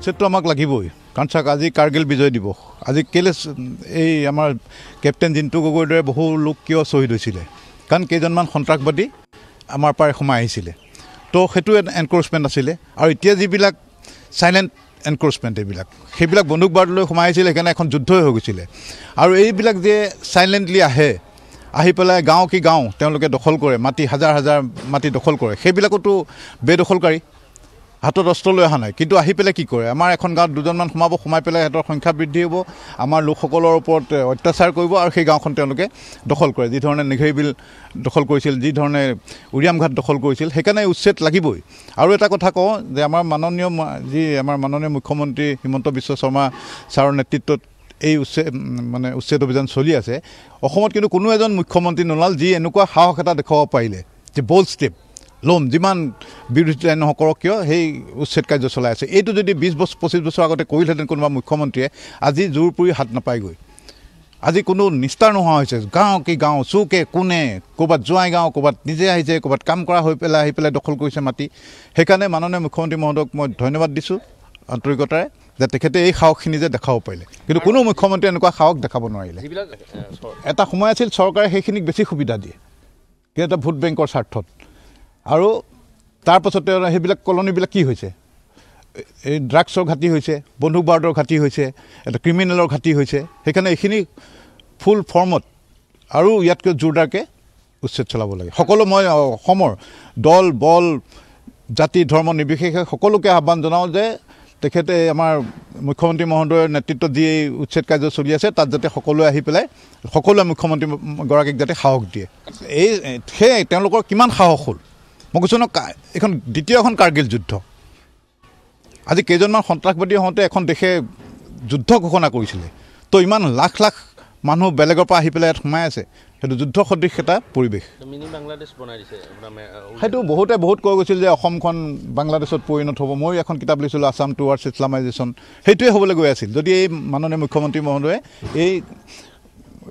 উচ্ছেদটো আমাক লাগিবই কাৰণ চাওক আজি কাৰ্গিল বিজয় দিৱস আজি কেলে এই আমাৰ কেপ্টেইন জিন্তু গগৈৰ দৰে বহু লোক কিয় শ্বহীদ হৈছিলে কাৰণ কেইজনমান সন্ত্ৰাসবাদী আমাৰ পাৰে সোমাই আহিছিলে তো সেইটো এনক্ৰোচমেণ্ট আছিলে আৰু এতিয়া যিবিলাক চাইলেণ্ট এনক্ৰোচমেণ্ট সেইবিলাক বন্দুক বাৰুলৈ সোমাই আহিছিলে সেইকাৰণে এখন যুদ্ধই হৈ গৈছিলে আৰু এইবিলাক যে চাইলেণ্টলি আহি পেলাই গাঁও কি গাঁও তেওঁলোকে দখল কৰে মাটি হাজাৰ হাজাৰ মাটি দখল কৰে সেইবিলাকতো বেদখলকাৰী হাতত অস্ত্ৰ লৈ অহা নাই কিন্তু আহি পেলাই কি কৰে আমাৰ এখন গাঁৱত দুজনমান সোমাই পেলাই সিহঁতৰ সংখ্যা বৃদ্ধি হ'ব আমাৰ লোকসকলৰ ওপৰত অত্যাচাৰ কৰিব আৰু সেই গাঁওখন তেওঁলোকে দখল কৰে যি ধৰণে নেঘেৰি বিল দখল কৰিছিল যি ধৰণে উৰিয়ামঘাট দখল কৰিছিল সেইকাৰণে উচ্ছেদ লাগিবই আৰু এটা কথা কওঁ যে আমাৰ মাননীয় মুখ্যমন্ত্ৰী হিমন্ত বিশ্ব শৰ্মা ছাৰৰ নেতৃত্বত এই উচ্ছেদ অভিযান চলি আছে অসমত কিন্তু কোনো এজন মুখ্যমন্ত্ৰী নোলাল যি এনেকুৱা সাহস এটা দেখুৱাব পাৰিলে যে বল্ড ষ্টেপ ল'ম যিমান বিৰোধিতাই নকৰক কিয় সেই উচ্ছেদ কাৰ্য চলাই আছে এইটো যদি 20-25 বছৰ আগতে কৰিলেহেঁতেন কোনোবা মুখ্যমন্ত্ৰীয়ে আজি জোৰ পুৰি হাত নাপায়গৈ আজি কোনো নিস্তাৰ নোহোৱা হৈছে গাঁও কি গাঁও চুকে কোনে ক'ৰবাত জোৱাই গাঁও ক'ৰবাত নিজে আহিছে ক'ৰবাত কাম কৰা হৈ পেলাই আহি পেলাই দখল কৰিছে মাটি সেইকাৰণে মাননীয় মুখ্যমন্ত্ৰী মহোদয়ক মই ধন্যবাদ দিছোঁ আন্তৰিকতাৰে যে তেখেতে এই সাহসখিনি যে দেখাব পাৰিলে কিন্তু কোনো মুখ্যমন্ত্ৰীয়ে এনেকুৱা সাহস দেখাব নোৱাৰিলে এটা সময় আছিল চৰকাৰে সেইখিনিক বেছি সুবিধা দিয়ে কিন্তু এটা ভোট বেংকৰ স্বাৰ্থত আৰু তাৰপাছতে সেইবিলাক কলনীবিলাক কি হৈছে এই ড্ৰাগছৰ ঘাটি হৈছে বন্দুক বাৰুদৰ ঘাটি হৈছে এটা ক্ৰিমিনেলৰ ঘাটি হৈছে সেইকাৰণে এইখিনি ফুল ফৰ্মত আৰু ইয়াতকৈ জোৰদাৰকৈ উচ্ছেদ চলাব লাগে সকলো মই অসমৰ দল বল জাতি ধৰ্ম নিৰ্বিশেষে সকলোকে আহ্বান জনাওঁ যে তেখেতে আমাৰ মুখ্যমন্ত্ৰী মহোদয়ৰ নেতৃত্বত যি উচ্ছেদ কাৰ্য চলি আছে তাত যাতে সকলোৱে আহি পেলাই সকলোৱে মুখ্যমন্ত্ৰীগৰাকীক যাতে সাহস দিয়ে সেই তেওঁলোকৰ কিমান সাহস হ'ল মই কৈছোঁ ন এখন দ্বিতীয়খন কাৰ্গিল যুদ্ধ আজি কেইজনমান সন্ত্ৰাসবাদী হওঁতে এখন দেশে যুদ্ধ ঘোষণা কৰিছিলে তো ইমান লাখ লাখ মানুহ বেলেগৰ পৰা আহি পেলাই ইয়াত সোমাই আছে সেইটো যুদ্ধ সদৃশ এটা পৰিৱেশ সেইটো বহুত কৈ গৈছিল যে অসমখন বাংলাদেশত পৰিণত হ'ব মই এখন কিতাপ লিখিছিলোঁ আছাম টুৱাৰ্ডছ ইছলামাইজেশ্যন সেইটোৱে হ'বলৈ গৈ আছিল যদি এই মাননীয় মুখ্যমন্ত্ৰী মহোদয়ে এই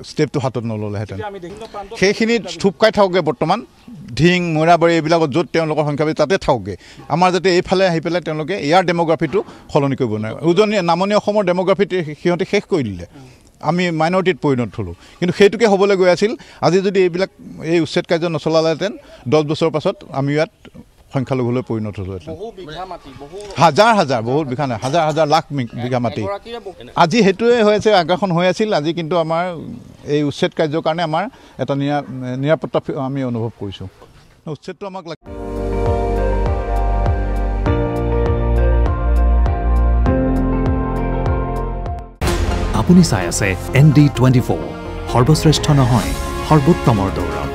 ষ্টেপটো হাতত নল'লেহেঁতেন সেইখিনিত থুপ খাই থাকোঁগৈ বৰ্তমান ঢিং মৈৰাবাৰী এইবিলাকত য'ত তেওঁলোকৰ সংখ্যা বেছি তাতে থাকোঁগৈ আমাৰ যাতে এইফালে আহি পেলাই তেওঁলোকে ইয়াৰ ডেম'গ্ৰাফিটো সলনি কৰিব নোৱাৰে নামনি অসমৰ ডেম'গ্ৰাফিটো সিহঁতে শেষ কৰি দিলে আমি মাইনৰিটিত পৰিণত হ'লোঁ কিন্তু সেইটোকে হ'বলৈ গৈ আছিল আজি যদি এই উচ্ছেদ কাৰ্য নচলালেহেঁতেন 10 বছৰৰ পাছত আমি ইয়াত সংখ্যালঘুলৈ পৰিণত হ'লোহেঁতেন হাজাৰ হাজাৰ বহুত বিঘা নাই হাজাৰ লাখ বিঘা মাটি আজি সেইটোৱে হৈ আছে আগ্ৰাসন হৈ আছিল আজি কিন্তু আমাৰ এই উচ্ছেদ কাৰ্যৰ কাৰণে আমাৰ এটা নিৰাপত্তা আমি অনুভৱ কৰিছোঁ উচ্ছেদটো আমাক আপুনি চাই আছে ND24 সৰ্বশ্ৰেষ্ঠ নহয় সৰ্বোত্তমৰ দৌৰ